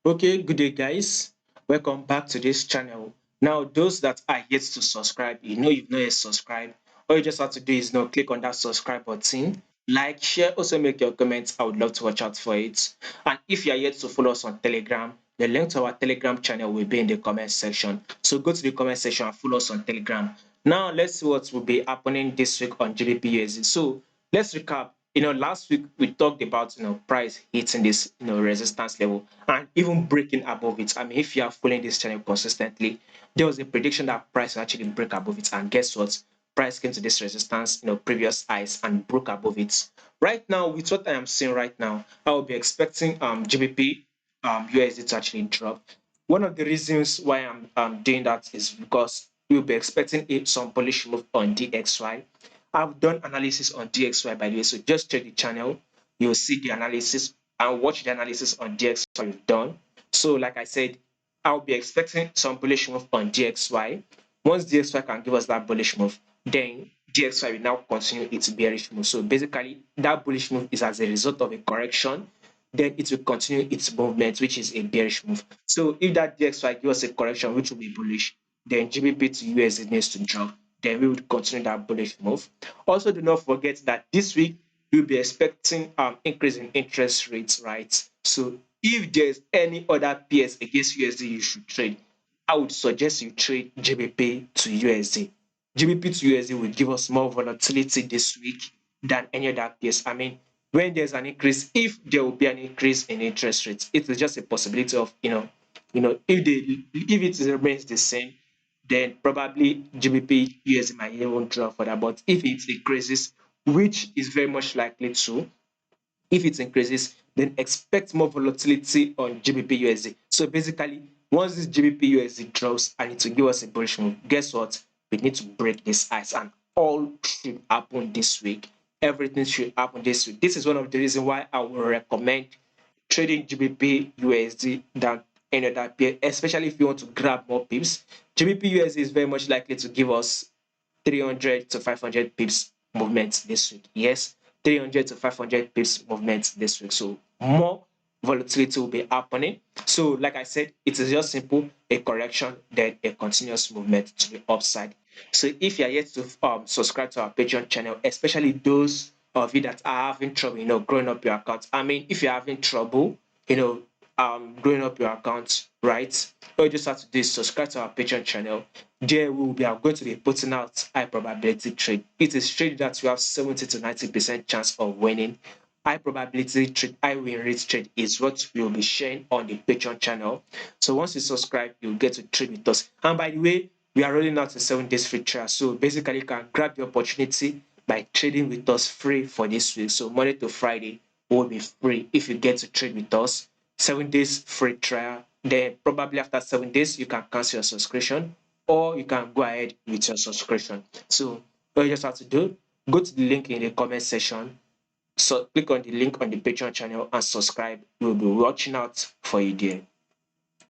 Okay, good day, guys. Welcome back to this channel. Now, those that are yet to subscribe, you've not yet subscribed. All you just have to do is now click on that subscribe button, like, share, also make your comments. I would love to watch out for it. And if you are yet to follow us on Telegram, the link to our Telegram channel will be in the comment section. So go to the comment section and follow us on Telegram. Now, let's see what will be happening this week on GBPUSD. So let's recap. Last week we talked about price hitting this resistance level and even breaking above it. I mean, if you are following this channel consistently, there was a prediction that price will actually break above it, and guess what? Price came to this resistance, previous highs and broke above it. Right now, with what I am seeing right now, I will be expecting GBP USD to actually drop. One of the reasons why I'm doing that is because we'll be expecting some bullish move on DXY. I've done analysis on DXY, by the way, so just check the channel. You'll see the analysis and watch the analysis on DXY we've done. So, like I said, I'll be expecting some bullish move on DXY. Once DXY can give us that bullish move, then DXY will now continue its bearish move. So basically, that bullish move is as a result of a correction. Then it will continue its movement, which is a bearish move. So if that DXY gives us a correction, which will be bullish, then GBP to USD needs to drop. Then we would continue that bullish move. Also, do not forget that this week we'll be expecting increase in interest rates, right? So if there's any other pairs against USD you should trade, I would suggest you trade GBP to USD. GBP to USD will give us more volatility this week than any other pairs. I mean, when there's an increase, if there will be an increase in interest rates, it is just a possibility of if it remains the same, then probably GBP USD might even drop further. But if it increases, which is very much likely to, if it increases, then expect more volatility on GBP USD. So basically, once this GBP USD drops and it will give us a bullish move, guess what? We need to break this ice, and all should happen this week. Everything should happen this week. This is one of the reasons why I will recommend trading GBP USD than any other pair, especially if you want to grab more pips. GBP USD is very much likely to give us 300 to 500 pips movement this week. Yes, 300 to 500 pips movement this week. So more volatility will be happening. So like I said, it is just simple, a correction, then a continuous movement to the upside. So if you are yet to subscribe to our Patreon channel, especially those of you that are having trouble, growing up your account. I mean, if you're having trouble, growing up your account, right? All you just have to do is subscribe to our Patreon channel. There we are going to be putting out high probability trade. It is trade that you have 70 to 90% chance of winning. High probability trade, high win rate trade is what we will be sharing on the Patreon channel. So once you subscribe, you'll get to trade with us. And by the way, we are rolling out a 7 days free trial. So basically, you can grab the opportunity by trading with us free for this week. So Monday to Friday will be free if you get to trade with us. 7 days free trial. Then probably after 7 days, you can cancel your subscription or you can go ahead with your subscription. So all you just have to do, go to the link in the comment section. So click on the link on the Patreon channel and subscribe. We'll be watching out for you there.